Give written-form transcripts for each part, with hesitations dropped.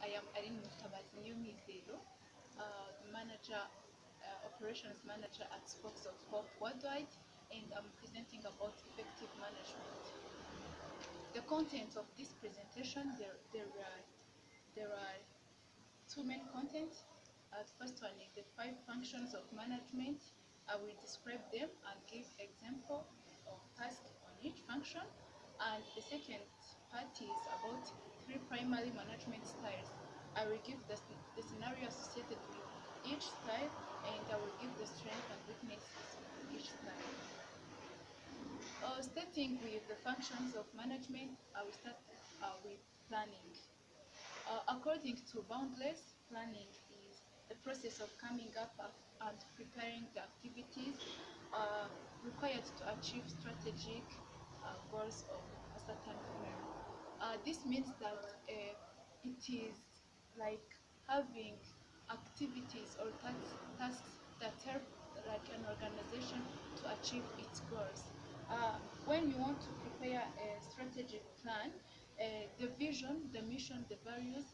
I am Aline, manager, operations manager at Spokes of Hope Worldwide, and I'm presenting about effective management. The content of this presentation, there are two main contents. The first one is the 5 functions of management. I will describe them and give example of tasks on each function. And the second part is about 3 primary management styles. I will give the scenario associated with each style, and I will give the strengths and weaknesses of each style. Starting with the functions of management, I will start with planning. According to Boundless, planning is the process of coming up and preparing the activities required to achieve strategic goals of a certain firm. This means that it is like having activities or tasks that help like an organization to achieve its goals. When you want to prepare a strategic plan, the vision, the mission, the values,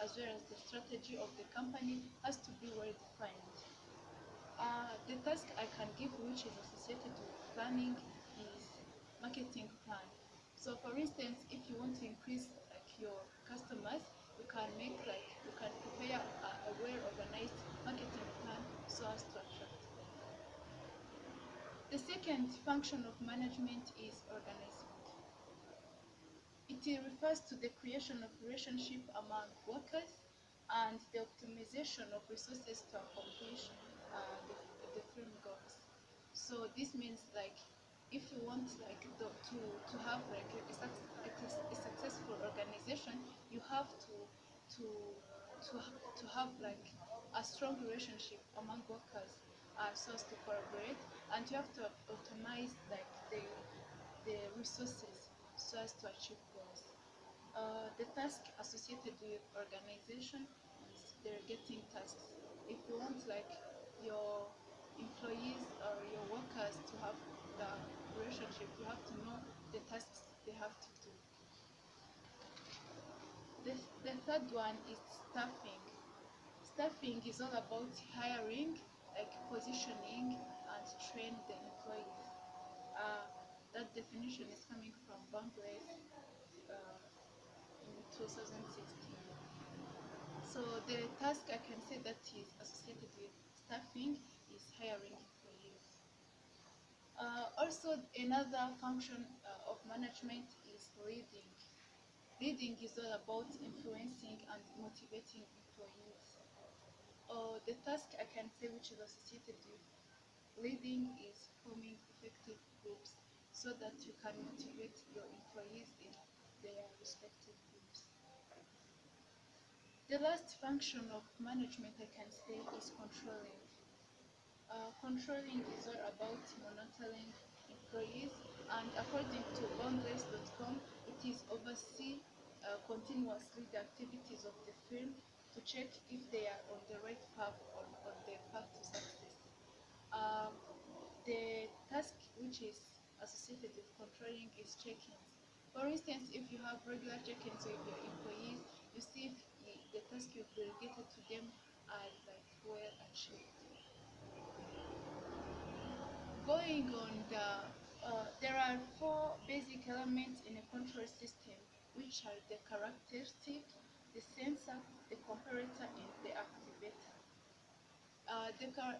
as well as the strategy of the company has to be well defined. The task I can give which is associated with planning is marketing plan. So for instance, if you want to increase like your customers, you can prepare a well organized marketing plan so as to attract them. The second function of management is organizing. It refers to the creation of relationship among workers and the optimization of resources to accomplish the firm goals. So this means like if you want like to have like a successful organization, you have to have like a strong relationship among workers so as to collaborate, and you have to optimize like the resources so as to achieve goals. The task associated with organization is delegating tasks. If you want like your employees or your workers to have the relationship, you have to know the tasks they have to do. The third one is staffing. Staffing is all about hiring, like positioning and train the employees. That definition is coming from Bangladesh in 2016. So the task I can say that is associated with staffing is hiring employees. Also, another function of management is leading. Leading is all about influencing and motivating employees. The task I can say which is associated with leading is forming effective groups so that you can motivate your employees in their respective groups. The last function of management I can say is controlling. Controlling is all about monitoring employees, and according to boundless.com, it is oversee continuously the activities of the firm to check if they are on the right path or on the path to success. The task which is associated with controlling is check-ins. For instance, if you have regular check-ins with your employees, you see if the task you've delegated to them are like well achieved. Going on there are 4 basic elements in a control system, which are the characteristic, the sensor, the comparator, and the activator.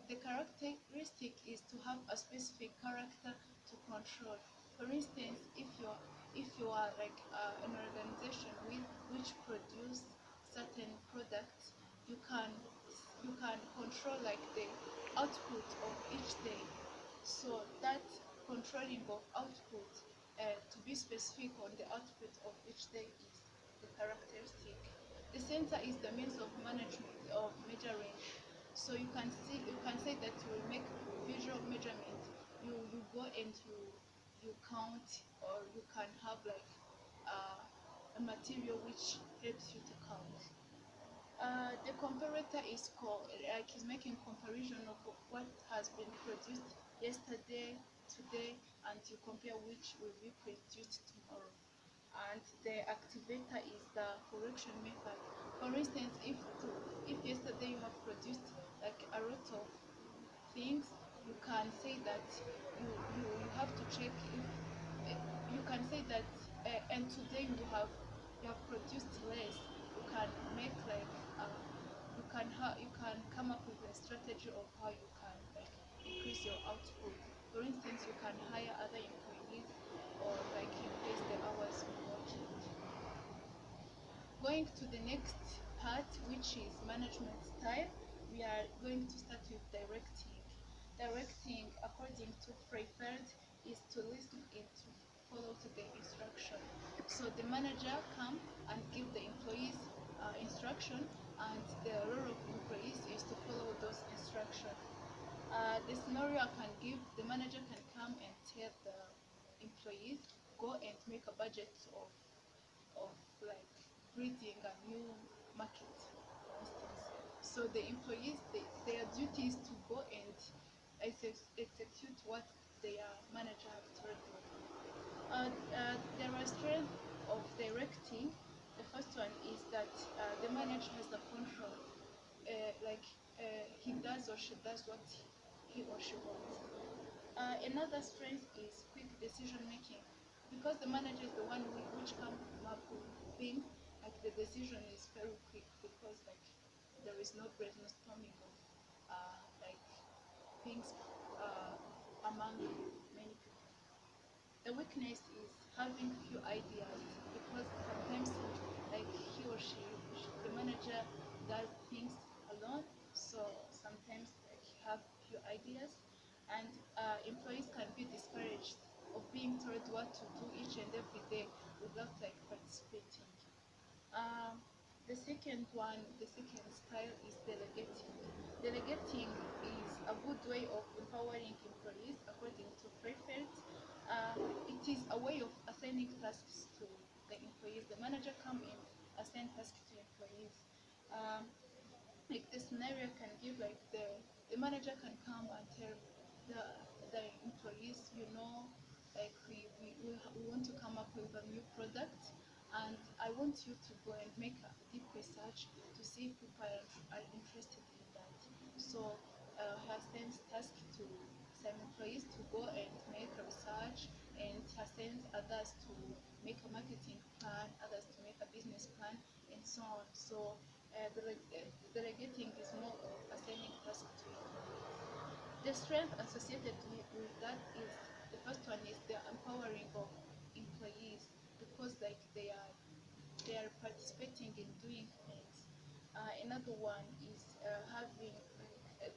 The characteristic is to have a specific character to control. For instance, if you are like an organization which produce certain products, you can control like the output of each day. So that controlling of output to be specific on the output of each day is the characteristic. The sensor is the means of management of measuring. So you can say that you will make visual measurement. You go and you count, or you can have like a material which helps you to count. The comparator is making comparison of what has been produced yesterday, today, and you compare which will be produced tomorrow. and the activator is the correction method. For instance, if yesterday you have produced like a lot of things, you can say that you have to check if you can say that and today you have produced less. You can make like you can come up with a strategy of how you can like increase your output. For instance, you can hire other employees or like increase the hours you work. Going to the next part, which is management style, we are going to start with directing. Directing, according to Freifeld, is to listen and to follow to the instruction. So the manager come and give the employees instruction, and the role of employees is to follow those instructions. The scenario I can give, the manager can come and tell the employees, go and make a budget of like creating a new market, for instance. So the employees, their duty is to go and execute what their manager have told them. There are strengths of directing. The first one is that the manager has the control, he does or she does what he or she wants. Another strength is quick decision making, because the manager is the one which comes up with things. Like the decision is very quick because like there is no brainstorming of like things among many people. The weakness is having few ideas, because sometimes like he or she the manager does things alone, so sometimes like have few ideas, and employees can be discouraged of being told what to do each and every day without like participating. Um, the second style is delegating. Delegating is a good way of empowering employees, according to Freifeld. It is a way of assigning tasks to the employees. The manager come in, assign tasks to employees. Um, like the scenario can give like the manager can come and tell the the employees, like we want to come up with a new product, and I want you to go and make a deep research to see if people are interested in that. So he sends task to some employees to go and make a research, and he sends others to make a marketing plan, others to make a business plan, and so on. So delegating is more of assigning tasks to employees. The strength associated with that is, the first one is the empowering of employees, because like they are participating in doing things. Another one is having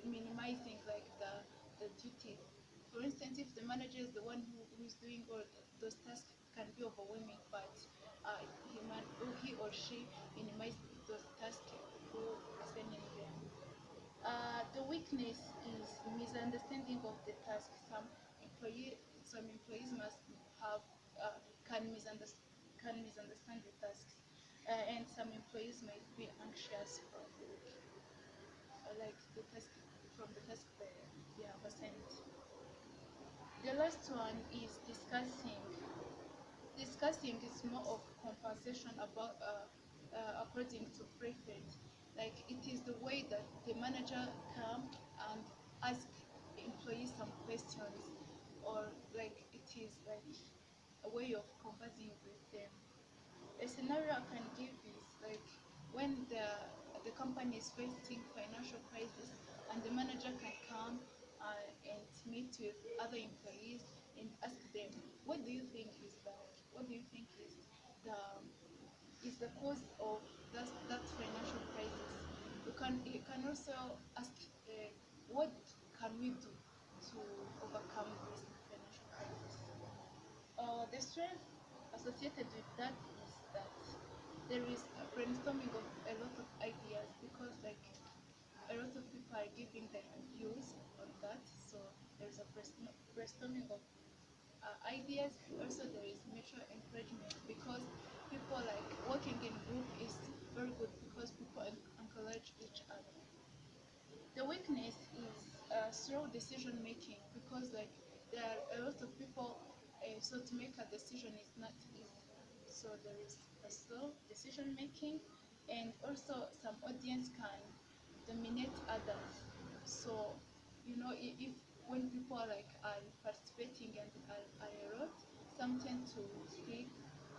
minimizing like the duties. For instance, if the manager is the one who is doing all those tasks, can be overwhelming, but he or she minimize those tasks through assigning them. The weakness is misunderstanding of the task. Some employees must have can misunderstand the tasks, and some employees might be anxious from like the task they have assigned. The last one is discussing. Discussing is more of conversation about, according to Prefect, like it is the way that the manager come and ask employees some questions, or like it is like a way of conversing with them. A scenario I can give is like when the company is facing financial crisis, and the manager can come and meet with other employees and ask them, what do you think is what do you think is the cause of that financial crisis? You can also ask, what can we do to overcome this financial crisis? The strength associated with that is that there is a brainstorming of a lot of ideas, because like a lot of people are giving their views on that. So there's a brainstorming of ideas. Also, there is mutual encouragement, because people like working in group is very good, because people encourage each other. The weakness is slow decision making, because like there are a lot of people, so to make a decision is not easy. so there is a slow decision making, and also some audience can dominate others. So, if when people are participating and are a lot, some tend to speak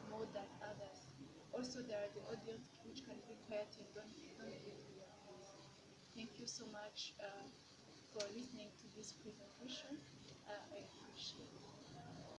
more than others. Also, there are the audience which can be quiet and don't give their voice. Thank you so much for listening to this presentation. I appreciate it.